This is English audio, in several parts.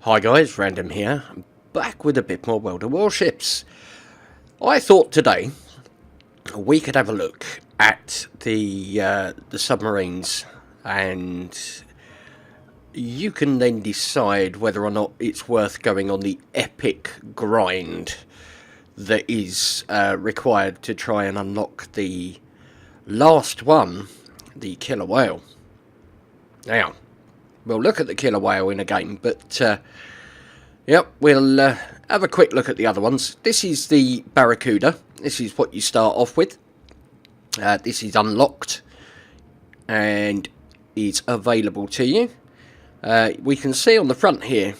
Hi guys, Random here, back with a bit more World of Warships. I thought today we could have a look at the submarines, and you can then decide whether or not it's worth going on the epic grind that is required to try and unlock the last one, the killer whale. Now, we'll look at the killer whale in a game, but yep, we'll have a quick look at the other ones. This is the Barracuda. This is what you start off with. This is unlocked and is available to you. We can see on the front here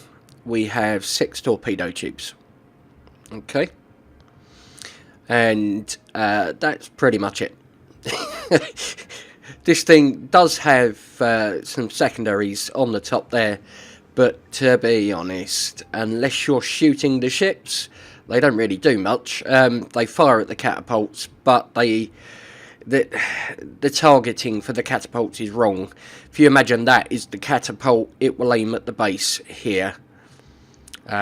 we have 6 torpedo tubes. Okay, and that's pretty much it. This thing does have some secondaries on the top there, but to be honest, unless you're shooting the ships, they don't really do much. They fire at the catapults, but the targeting for the catapults is wrong. If you imagine that is the catapult, it will aim at the base here.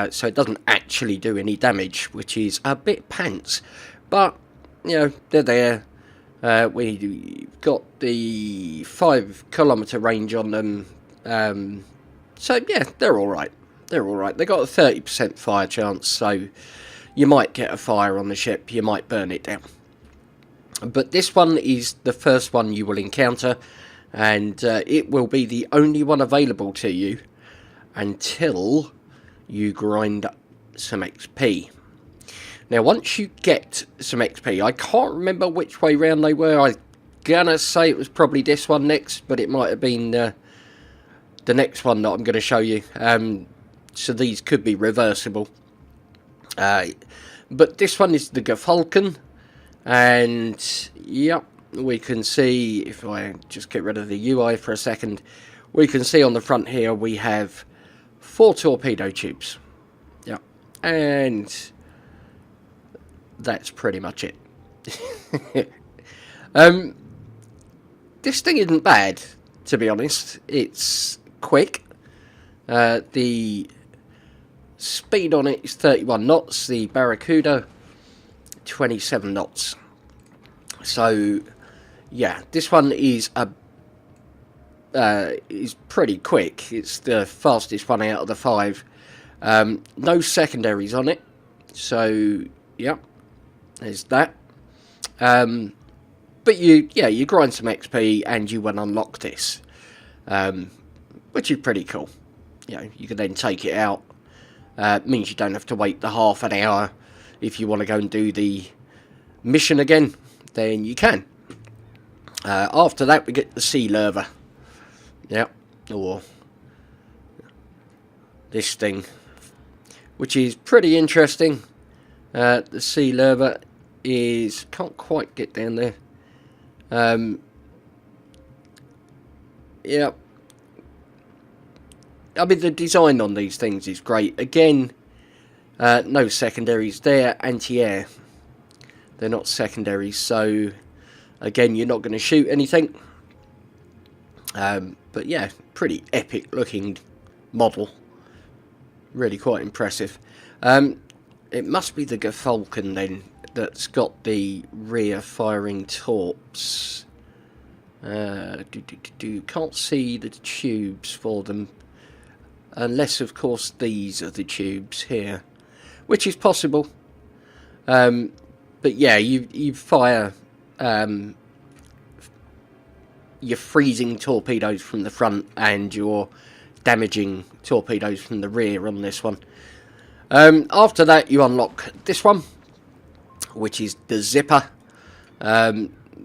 So it doesn't actually do any damage, which is a bit pants. But, you know, they're there. We've got the 5 kilometre range on them. So, yeah, they're alright. They're alright. They've got a 30% fire chance, so you might get a fire on the ship. You might burn it down. But this one is the first one you will encounter, and it will be the only one available to you until you grind some XP. Now, once you get some XP, I can't remember which way round they were. I'm gonna say it was probably this one next, but it might have been the next one that I'm going to show you. So these could be reversible. But this one is the Gefalken, and yep, we can see, if I just get rid of the UI for a second, we can see on the front here we have 4 torpedo tubes. Yep, and that's pretty much it. This thing isn't bad, to be honest. It's quick. The speed on it is 31 knots. The Barracuda, 27 knots. So, yeah, this one is pretty quick. It's the fastest one out of the 5. No secondaries on it. So, yeah, there's that. But you grind some XP and you will unlock this. Which is pretty cool. You know, you can then take it out. Means you don't have to wait the half an hour. If you want to go and do the mission again, then you can. After that, we get the sea lurver. Yep, or this thing, which is pretty interesting. The sea lurver is, can't quite get down there. Yep. I mean, the design on these things is great. Again, no secondaries. They're anti-air. They're not secondaries. So, again, you're not going to shoot anything. But, yeah, pretty epic looking model. Really quite impressive. It must be the Gefalken, then, that's got the rear firing torps. Can't see the tubes for them. Unless, of course, these are the tubes here, which is possible. But yeah, you fire your freezing torpedoes from the front and your damaging torpedoes from the rear on this one. After that, you unlock this one, which is the Zipper,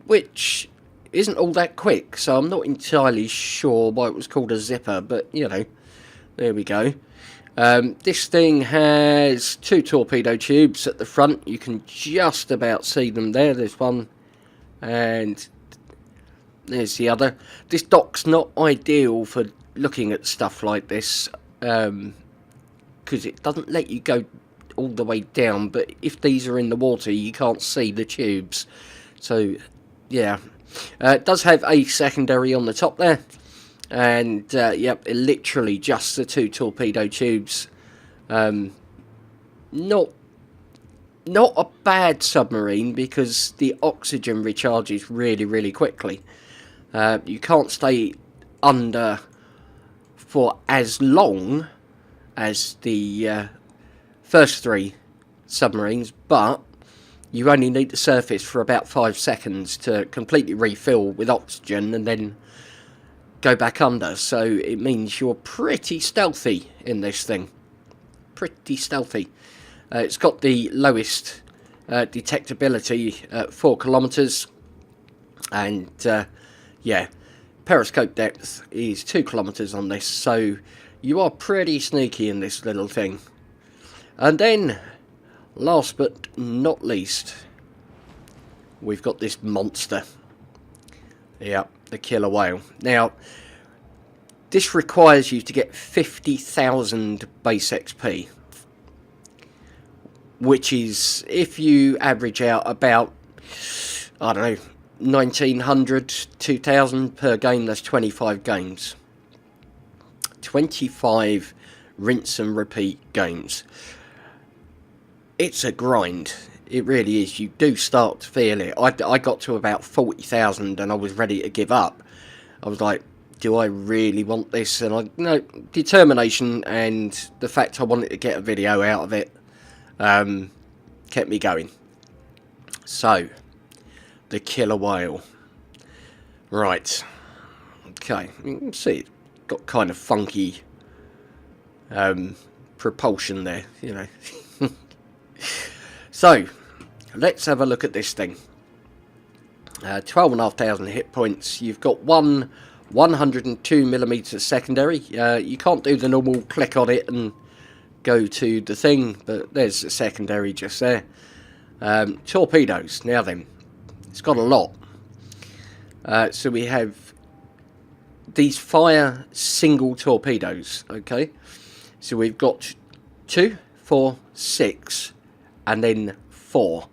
which isn't all that quick, so I'm not entirely sure why it was called a Zipper, but, you know. There we go. This thing has 2 torpedo tubes at the front. You can just about see them there. There's one and there's the other. This dock's not ideal for looking at stuff like this, because it doesn't let you go all the way down, but if these are in the water you can't see the tubes. So yeah, it does have a secondary on the top there. And, yep, literally just the 2 torpedo tubes Not a bad submarine, because the oxygen recharges really, really quickly. You can't stay under for as long as the first 3 submarines, but you only need to surface for about 5 seconds to completely refill with oxygen and then go back under. So it means you're pretty stealthy in this thing. Pretty stealthy. It's got the lowest detectability at 4 kilometers, and yeah, periscope depth is 2 kilometers on this, so you are pretty sneaky in this little thing. And then, last but not least, we've got this monster. Yeah, the killer whale. Now, this requires you to get 50,000 base XP, which is, if you average out about, I don't know, 1900, 2000 per game, that's 25 games. 25 rinse and repeat games. It's a grind. It really is. You do start to feel it. I got to about 40,000 and I was ready to give up. I was like, do I really want this? And determination and the fact I wanted to get a video out of it kept me going. So, the killer whale. Right. Okay, you can see it's got kind of funky propulsion there, you know. So, let's have a look at this thing. 12,500 hit points. You've got one 102mm secondary. You can't do the normal click on it and go to the thing, but there's a secondary just there. Torpedoes. Now then, it's got a lot. So we have these fire single torpedoes. Okay, so we've got 2, 4, 6, and then 4.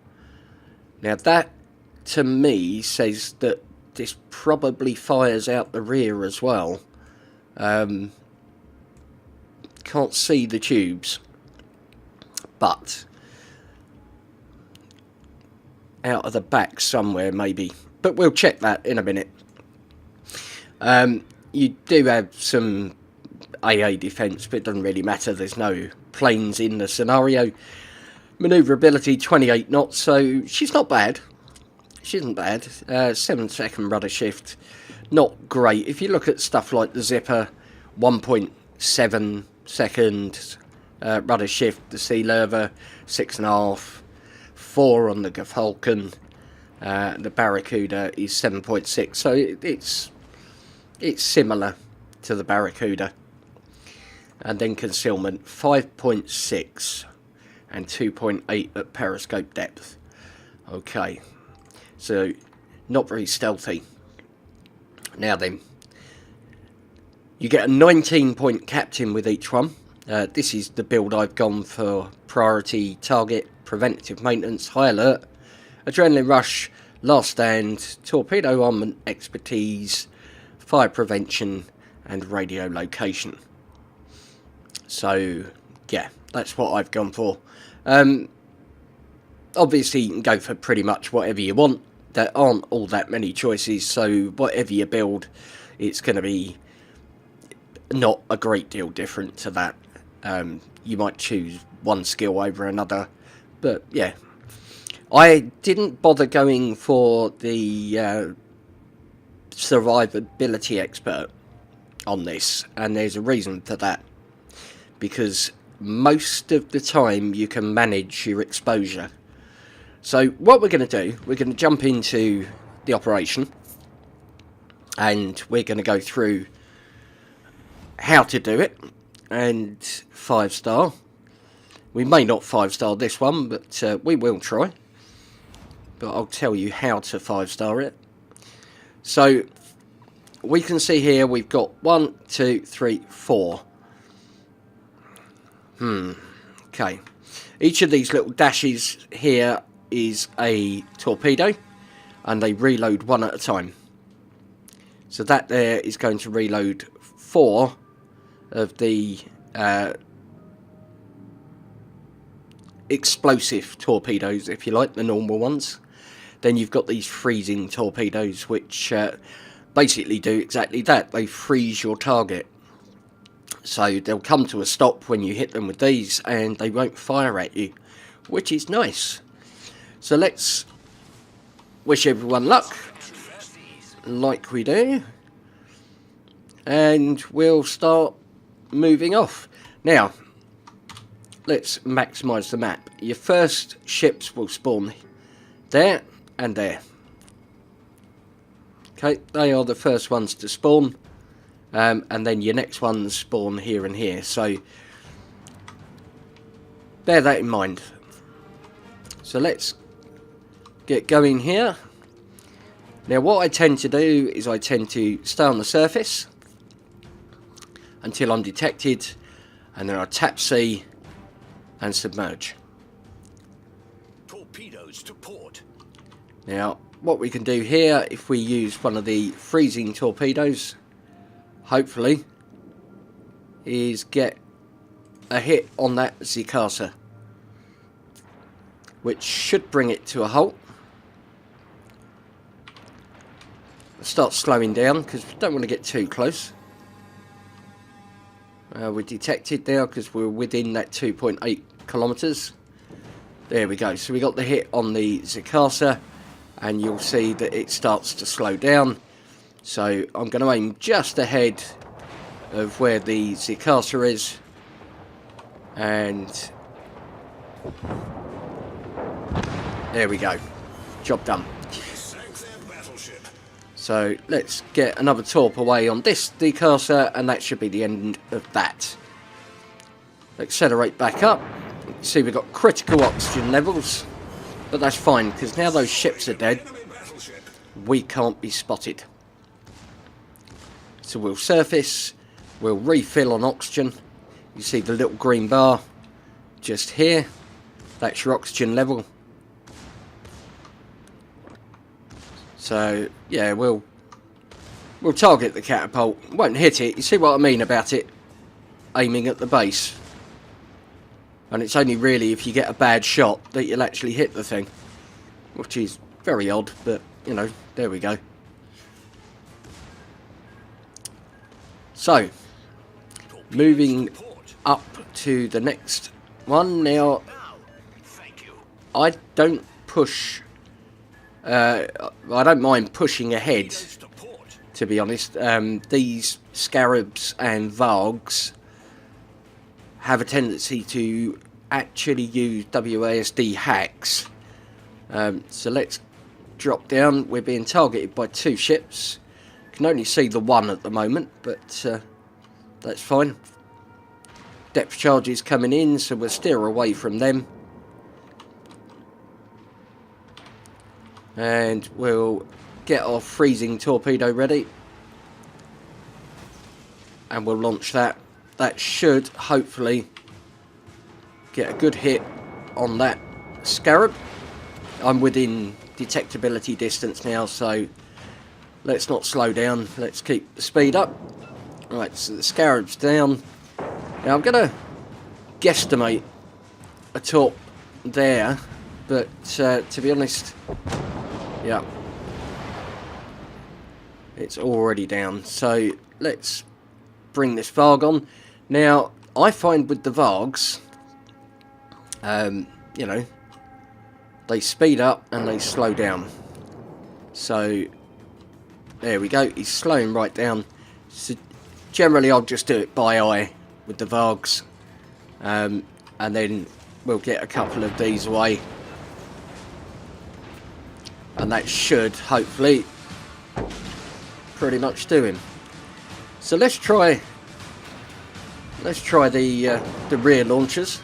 Now that, to me, says that this probably fires out the rear as well. Can't see the tubes, but out of the back somewhere maybe, but we'll check that in a minute. You do have some AA defence, but it doesn't really matter. There's no planes in the scenario. Manoeuvrability 28 knots, so she's not bad. She isn't bad. 7-second rudder shift, not great. If you look at stuff like the Zipper, 1.7 second rudder shift. The Sea Lerver, 6.5. 4 on the Gefalken. The Barracuda is 7.6. So it's similar to the Barracuda. And then concealment 5.6 and 2.8 at periscope depth. Okay, so not very stealthy. Now then, you get a 19-point captain with each one. This is the build I've gone for: priority, target, preventative maintenance, high alert, adrenaline rush, last stand, torpedo armament expertise, fire prevention, and radio location. So yeah, that's what I've gone for. Obviously you can go for pretty much whatever you want. There aren't all that many choices, so whatever you build, it's going to be not a great deal different to that. You might choose one skill over another, but yeah, I didn't bother going for the survivability expert on this, and there's a reason for that, because most of the time you can manage your exposure. So what we're going to do, we're going to jump into the operation, and we're going to go through how to do it, and 5-star. We may not 5-star this one, but we will try. But I'll tell you how to 5-star it. So we can see here we've got 1, 2, 3, 4. Okay. Each of these little dashes here is a torpedo, and they reload one at a time. So that there is going to reload 4 of the explosive torpedoes, if you like, the normal ones. Then you've got these freezing torpedoes, which basically do exactly that. They freeze your target. So they'll come to a stop when you hit them with these, and they won't fire at you, which is nice. So let's wish everyone luck, like we do, and we'll start moving off. Now, let's maximise the map. Your first ships will spawn there and there. Okay, they are the first ones to spawn, and then your next ones spawn here and here, so bear that in mind. So let's get going here. Now what I tend to do is I tend to stay on the surface until I'm detected, and then I tap C and submerge. Torpedoes to port. Now what we can do here, if we use one of the freezing torpedoes, hopefully, is get a hit on that Zicasa, which should bring it to a halt. Start slowing down because we don't want to get too close. We're detected now because we're within that 2.8 kilometers. There we go. So we got the hit on the Zicasa, and you'll see that it starts to slow down. So I'm going to aim just ahead of where the Zicasa is, and there we go. Job done. So let's get another torp away on this Zicasa, and that should be the end of that. Accelerate back up. See, we've got critical oxygen levels, but that's fine because now those ships are dead, we can't be spotted. So we'll surface, we'll refill on oxygen. You see the little green bar just here, that's your oxygen level. So yeah, we'll target the catapult, won't hit it. You see what I mean about it aiming at the base, and it's only really if you get a bad shot that you'll actually hit the thing, which is very odd, but you know, there we go. So moving up to the next one. Now I don't push, I don't mind pushing ahead, to be honest. These Scarabs and Vargs have a tendency to actually use WASD hacks. So let's drop down. We're being targeted by two ships. Can only see the one at the moment, but that's fine. Depth charges coming in, so we'll steer away from them. And we'll get our freezing torpedo ready, and we'll launch that. That should hopefully get a good hit on that Scarab. I'm within detectability distance now, so let's not slow down. Let's keep the speed up. Right, so the Scarab's down. Now I'm going to guesstimate a torp there, but to be honest, yeah, it's already down. So let's bring this Varg on. Now I find with the Vargs, you know, they speed up and they slow down. So there we go, he's slowing right down. So generally I'll just do it by eye with the Vargs, and then we'll get a couple of these away, and that should hopefully pretty much do him. So let's try the rear launchers.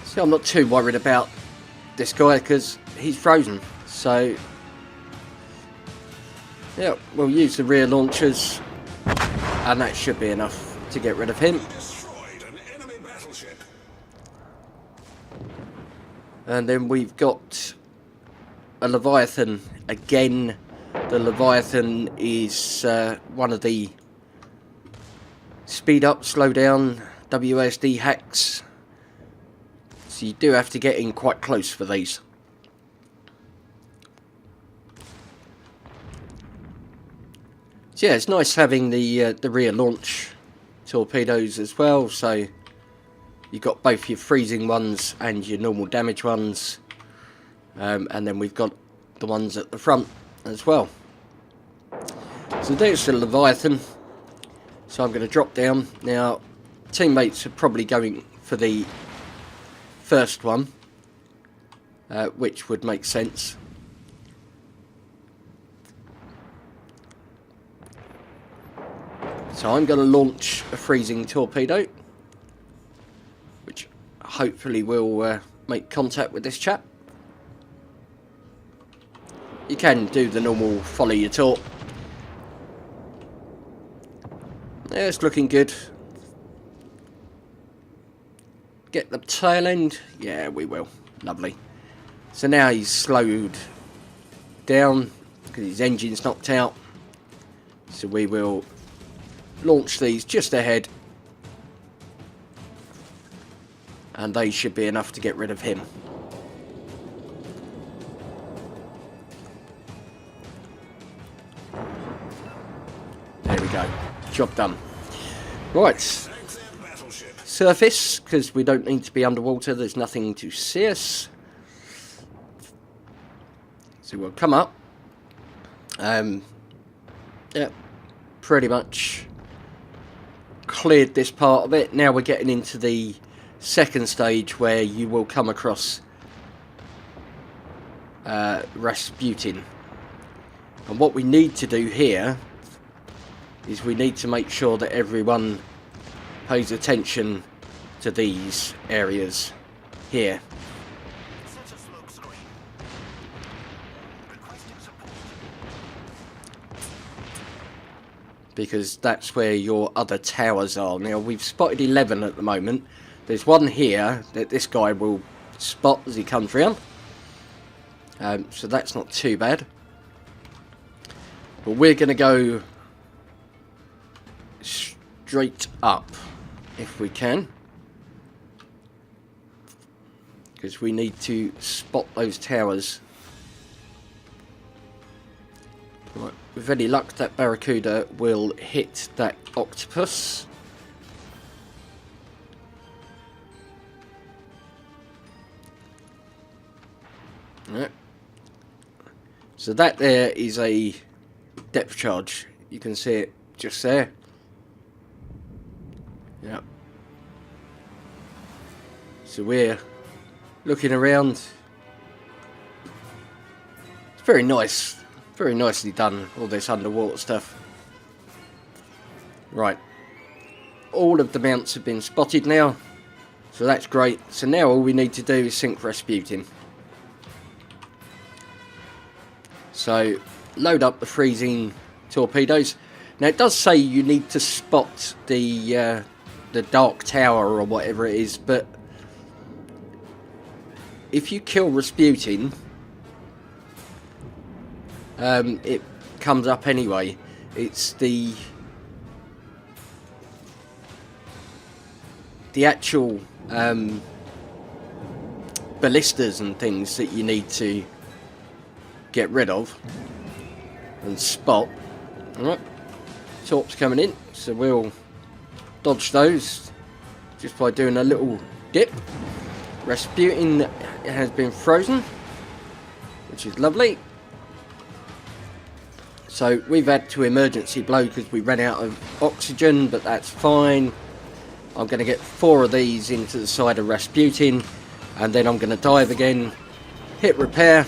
See, I'm not too worried about this guy because he's frozen, so yeah, we'll use the rear launchers, and that should be enough to get rid of him. And then we've got a Leviathan again. The Leviathan is one of the speed up, slow down WASD hacks. So you do have to get in quite close for these. So yeah, it's nice having the rear launch torpedoes as well. So you've got both your freezing ones and your normal damage ones. And then we've got the ones at the front as well. So there's the Leviathan. So I'm going to drop down. Now, teammates are probably going for the first one, which would make sense. So I'm going to launch a freezing torpedo, which hopefully will make contact with this chap. You can do the normal follow your torp. Yeah, it's looking good. Get the tail end. Yeah, we will. Lovely. So now he's slowed down because his engine's knocked out. So we will launch these just ahead. And they should be enough to get rid of him. There we go. Job done. Right. Surface, because we don't need to be underwater. There's nothing to see us. So we'll come up. Yeah, pretty much cleared this part of it. Now we're getting into the second stage where you will come across Rasputin. And what we need to do here is we need to make sure that everyone pays attention to these areas here. Because that's where your other towers are. Now we've spotted 11 at the moment. There's one here that this guy will spot as he comes round. So that's not too bad. But we're going to go straight up if we can, because we need to spot those towers. Right, with any luck that Barracuda will hit that octopus. Right. So that there is a depth charge. You can see it just there. Yeah. So we're looking around. It's very nice. Very nicely done, all this underwater stuff. Right. All of the mounts have been spotted now. So that's great. So now all we need to do is sink Rasputin. So load up the freezing torpedoes. Now it does say you need to spot the dark tower or whatever it is, but if you kill Rasputin, it comes up anyway. It's the actual ballistas and things that you need to get rid of and spot. Alright, torps coming in, so we'll dodge those just by doing a little dip. Rasputin has been frozen, which is lovely. So we've had to emergency blow because we ran out of oxygen, but that's fine. I'm going to get 4 of these into the side of Rasputin, and then I'm going to dive again, hit repair,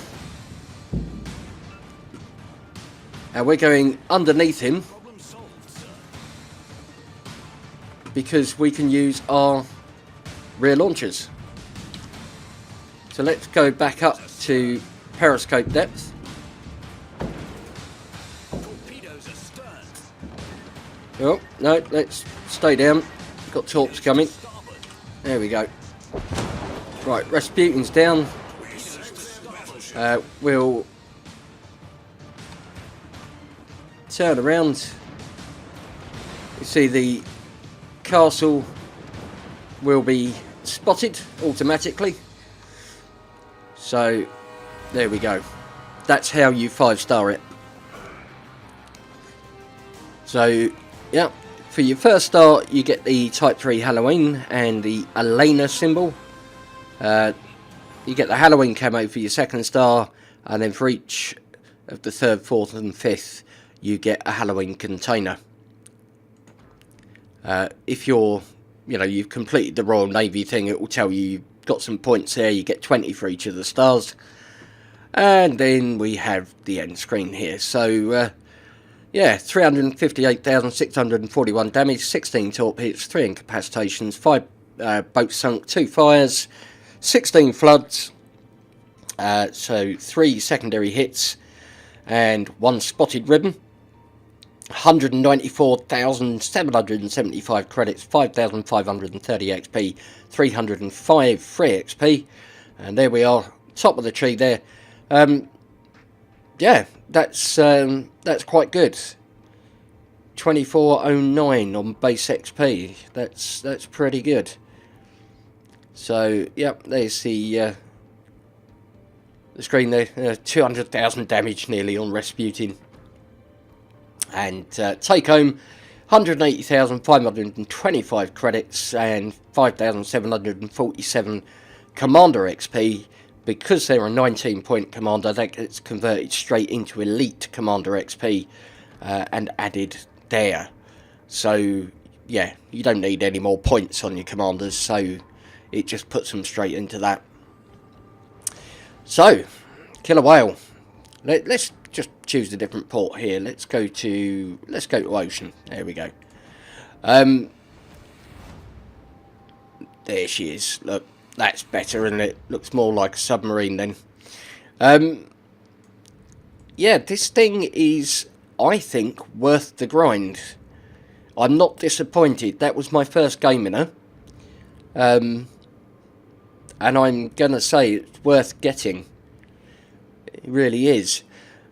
and we're going underneath him because we can use our rear launchers. So let's go back up to periscope depth. Oh, no, let's stay down. Got torps coming. There we go. Right, Rasputin's down. We'll turn around. You see the castle will be spotted automatically. So there we go. That's how you 5-star it. So yeah, for your first star you get the Type 3 Halloween and the Elena symbol. You get the Halloween camo for your second star, and then for each of the third, fourth and fifth you get a Halloween container. If you've completed the Royal Navy thing, it will tell you you've got some points there. You get 20 for each of the stars. And then we have the end screen here. So yeah, 358,641 damage, 16 torp hits, 3 incapacitations, 5 boats sunk, 2 fires, 16 floods, so 3 secondary hits and 1 spotted ribbon, 194,775 credits, 5,530 XP, 305 free XP, and there we are, top of the tree there. Yeah, that's quite good. 2409 on base XP. That's pretty good. So yep, there's the screen there. 200,000 damage nearly on Rasputin, and take home 180,525 credits and 5,747 commander XP. Because they're a 19-point commander, that gets converted straight into elite commander XP and added there. So yeah, you don't need any more points on your commanders, so it just puts them straight into that. So Killer Whale, let's just choose a different port here. Let's go to ocean. There we go. There she is. Look, that's better, and it looks more like a submarine then. Yeah, this thing is, I think, worth the grind. I'm not disappointed. That was my first game in her. And I'm going to say it's worth getting. It really is.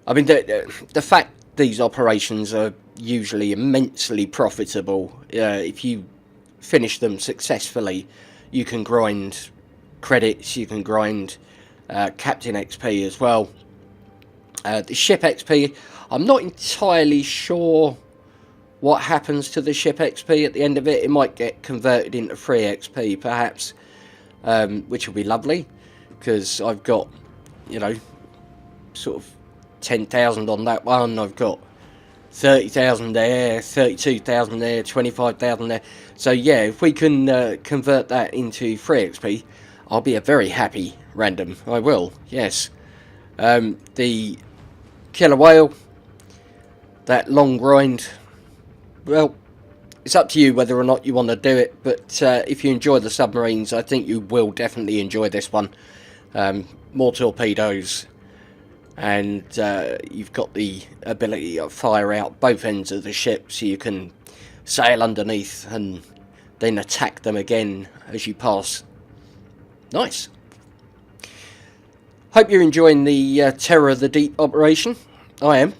I mean, the fact these operations are usually immensely profitable, if you finish them successfully, you can grind credits, you can grind captain XP as well. The ship XP, I'm not entirely sure what happens to the ship XP at the end of it. It might get converted into free XP perhaps, which will be lovely, because I've got, sort of 10,000 on that one. I've got 30,000 there, 32,000 there, 25,000 there. So yeah, if we can convert that into free XP, I'll be a very happy random. I will, yes. The Killer Whale, that long grind, well, it's up to you whether or not you want to do it, but if you enjoy the submarines, I think you will definitely enjoy this one. More torpedoes, and you've got the ability to fire out both ends of the ship, so you can sail underneath and then attack them again as you pass. Nice. Hope you're enjoying the Terror of the Deep operation. I am.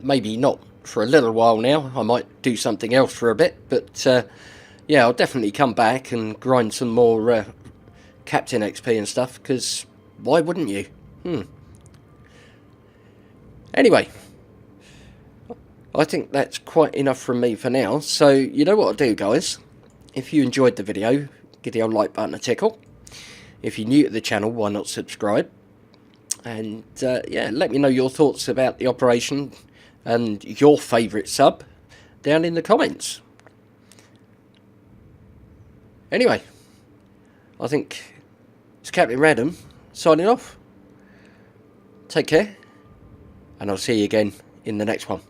Maybe not for a little while now. I might do something else for a bit, but yeah, I'll definitely come back and grind some more captain XP and stuff, because why wouldn't you? Anyway, I think that's quite enough from me for now. So you know what I'll do, guys. If you enjoyed the video, give the old like button a tickle. If you're new to the channel, why not subscribe? And yeah, let me know your thoughts about the operation and your favourite sub down in the comments. Anyway, I think it's Captain Random signing off. Take care, and I'll see you again in the next one.